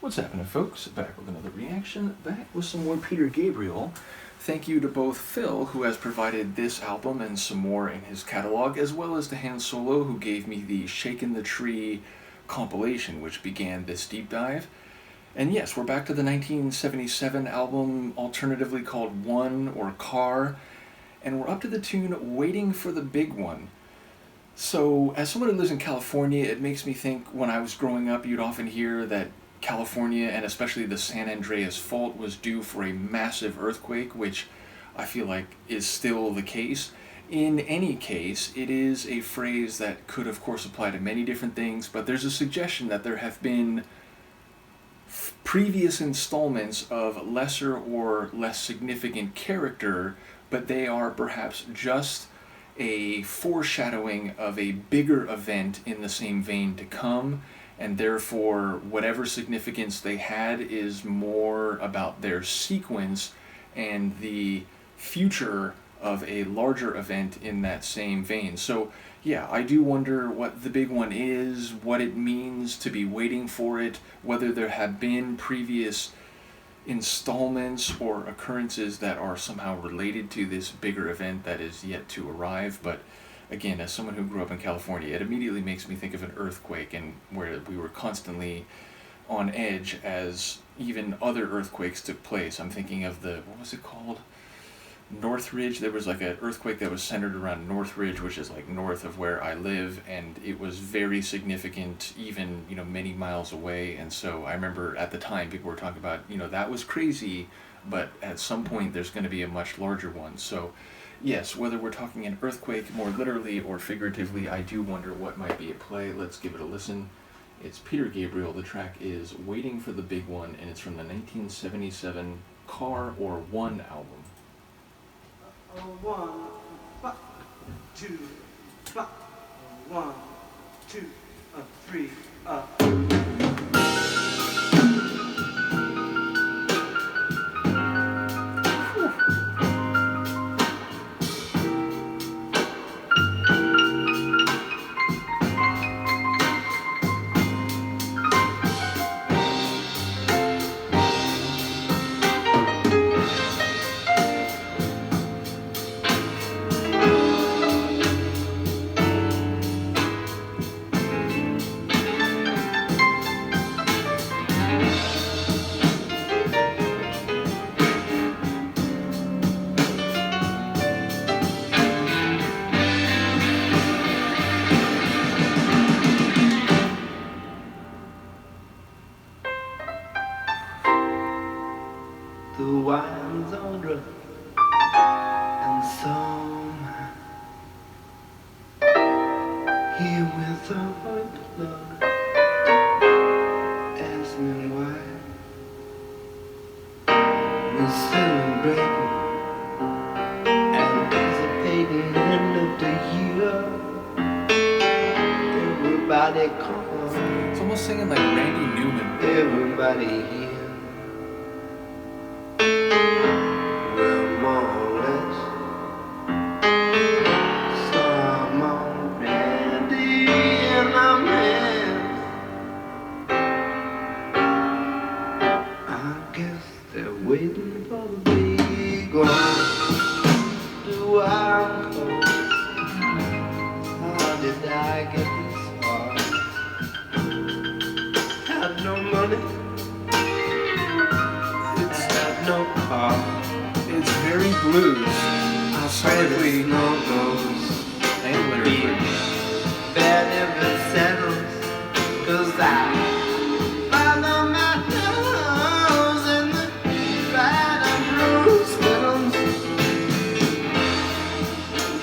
What's happening, folks? Back with another reaction, back with some more Peter Gabriel. Thank you to both Phil, who has provided this album and some more in his catalog, as well as to Han Solo, who gave me the Shakin' the Tree compilation, which began this deep dive. And yes, we're back to the 1977 album, alternatively called One or Car, and we're up to the tune Waiting for the Big One. So, as someone who lives in California, it makes me think when I was growing up, you'd often hear that California, and especially the San Andreas Fault, was due for a massive earthquake, which I feel like is still the case. In any case, it is a phrase that could, of course, apply to many different things, but there's a suggestion that there have been previous installments of lesser or less significant character, but they are perhaps just a foreshadowing of a bigger event in the same vein to come, and therefore whatever significance they had is more about their sequence and the future of a larger event in that same vein. So yeah, I do wonder what the big one is, what it means to be waiting for it, whether there have been previous installments or occurrences that are somehow related to this bigger event that is yet to arrive. But again, as someone who grew up in California, it immediately makes me think of an earthquake, and where we were constantly on edge as even other earthquakes took place. I'm thinking of what was it called? Northridge. There was like an earthquake that was centered around Northridge, which is like north of where I live, and it was very significant, even, many miles away. And so I remember at the time people were talking about, that was crazy, but at some point there's going to be a much larger one. So yes, whether we're talking an earthquake more literally or figuratively, I do wonder what might be at play. Let's give it a listen. It's Peter Gabriel. The track is Waiting for the Big One, and it's from the 1977 Car or One album. 1, 2, 1, 2, 3, The wine's all dry, and so am I. Here with a white blood, ask me why. We're celebrating, anticipating end of the year. Everybody come on. It's almost singing like Randy Newman. Everybody here. Waiting for the big one. Do I close? How did I get this far? Had no money, had no car. It's very blues, Sonically, no goes. and lyrically. Bad if it settles, 'cause I follow my nose in the ride of rose petals.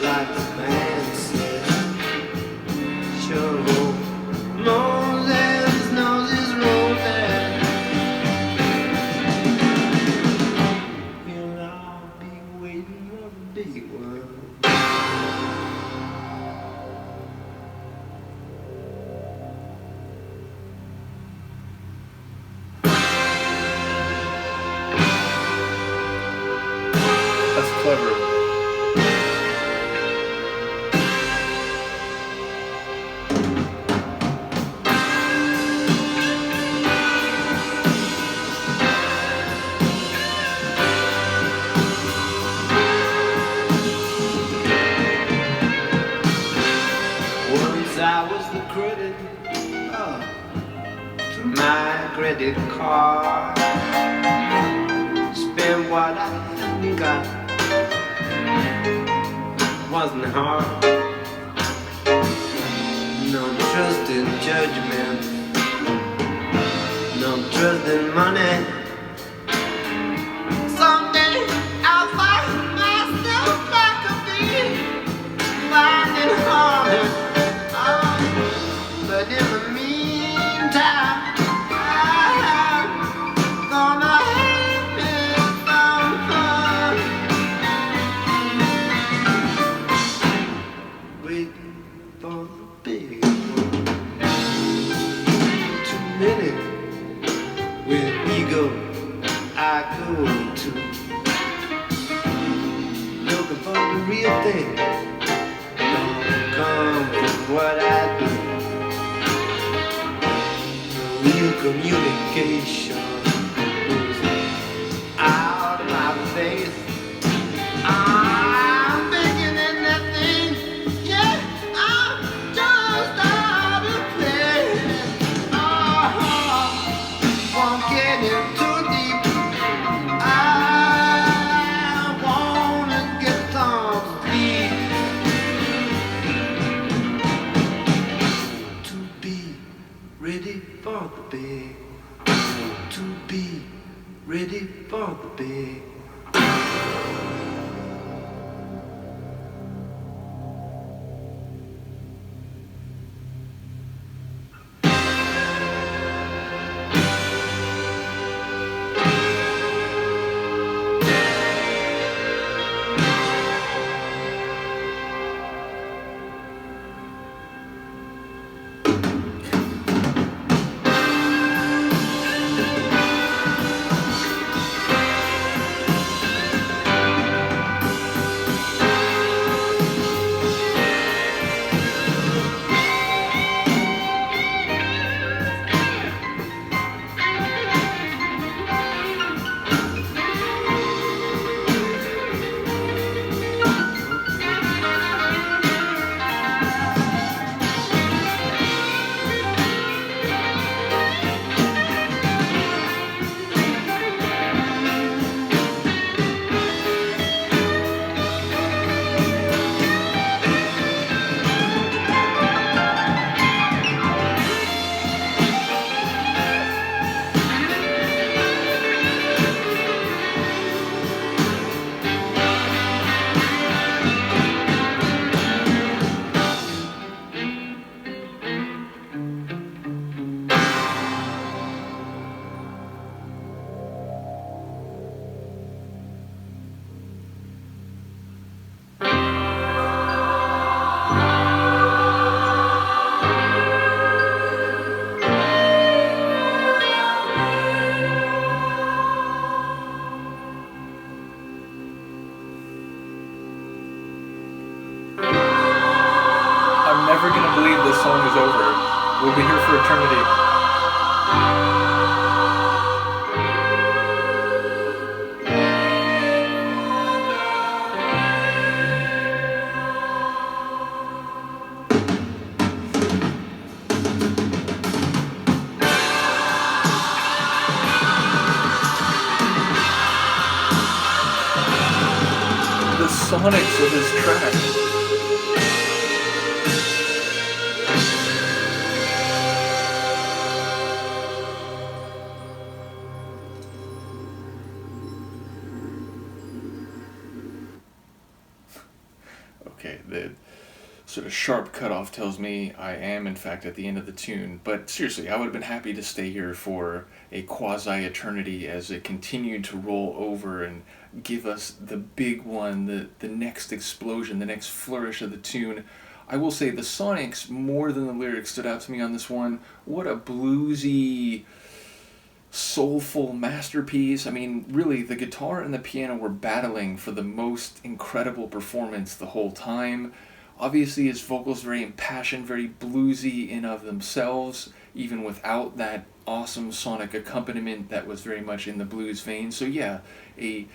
Like the man said, sure, Moses knows his roses. We'll all be waiting on the big one. That's clever. my credit card. Spend what I hadn't got. Wasn't hard. No trust in judgment. No trust in money. Someday I'll find myself back a beat, finding harmony. But in the meantime, I'm gonna have me some fun. Waiting for the big one. Too many with ego I go to. Looking for the real thing. Don't come from what I do. Real communication is out my face. I'm thinking in that thing. Yeah, I'm just out of place. Won't get in too deep. I wanna get some sleep. To be ready for the big. To be ready for the big. Never gonna believe this song is over. We'll be here for eternity. The sonics of this track. Okay, the sort of sharp cutoff tells me I am, in fact, at the end of the tune. But seriously, I would have been happy to stay here for a quasi-eternity as it continued to roll over and give us the big one, the next explosion, the next flourish of the tune. I will say the sonics, more than the lyrics, stood out to me on this one. What a bluesy, soulful masterpiece. I mean, really, the guitar and the piano were battling for the most incredible performance the whole time. Obviously, his vocals very impassioned, very bluesy in of themselves, even without that awesome sonic accompaniment that was very much in the blues vein. So yeah, a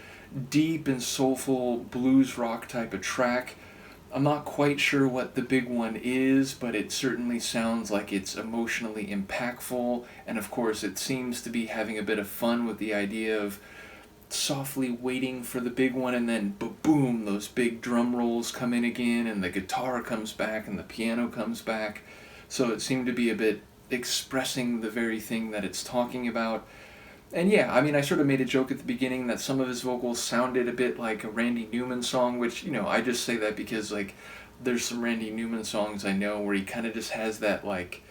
deep and soulful blues rock type of track. I'm not quite sure what the big one is, but it certainly sounds like it's emotionally impactful, and of course it seems to be having a bit of fun with the idea of softly waiting for the big one, and then boom, those big drum rolls come in again, and the guitar comes back, and the piano comes back. So it seemed to be a bit expressing the very thing that it's talking about. And yeah, I mean, I sort of made a joke at the beginning that some of his vocals sounded a bit like a Randy Newman song, which, I just say that because, like, there's some Randy Newman songs I know where he kind of just has that, like,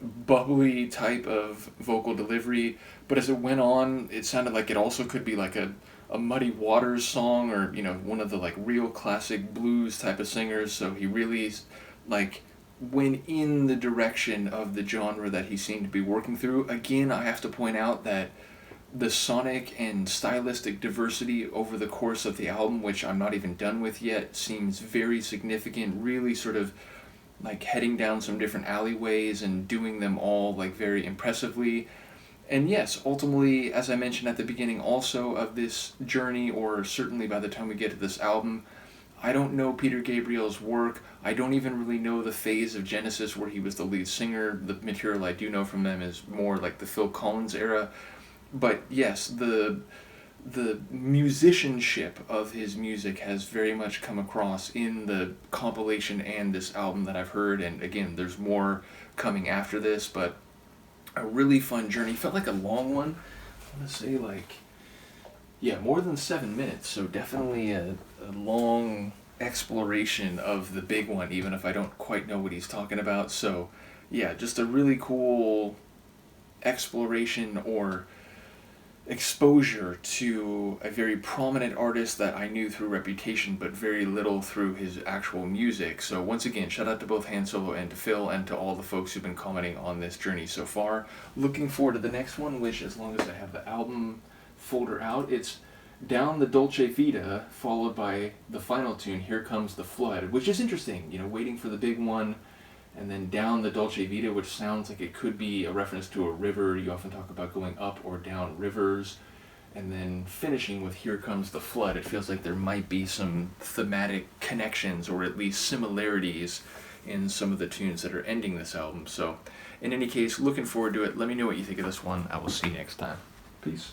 bubbly type of vocal delivery. But as it went on, it sounded like it also could be like a Muddy Waters song, or, one of the, like, real classic blues type of singers. So he really, like, went in the direction of the genre that he seemed to be working through. Again, I have to point out that the sonic and stylistic diversity over the course of the album, which I'm not even done with yet, seems very significant, really sort of like heading down some different alleyways and doing them all like very impressively. And yes, ultimately, as I mentioned at the beginning also of this journey, or certainly by the time we get to this album, I don't know Peter Gabriel's work. I don't even really know the phase of Genesis where he was the lead singer. The material I do know from them is more like the Phil Collins era. But yes, the musicianship of his music has very much come across in the compilation and this album that I've heard. And again, there's more coming after this, but a really fun journey. Felt like a long one. I want to say more than 7 minutes. So definitely a long exploration of the big one, even if I don't quite know what he's talking about. So yeah, just a really cool exploration or exposure to a very prominent artist that I knew through reputation, but very little through his actual music. So once again, shout out to both Han Solo and to Phil, and to all the folks who've been commenting on this journey so far. Looking forward to the next one, which, as long as I have the album folder out, it's Down the Dolce Vita, followed by the final tune, Here Comes the Flood, which is interesting, waiting for the big one, and then Down the Dolce Vita, which sounds like it could be a reference to a river. You often talk about going up or down rivers. And then finishing with Here Comes the Flood. It feels like there might be some thematic connections, or at least similarities, in some of the tunes that are ending this album. So, in any case, looking forward to it. Let me know what you think of this one. I will see you next time. Peace.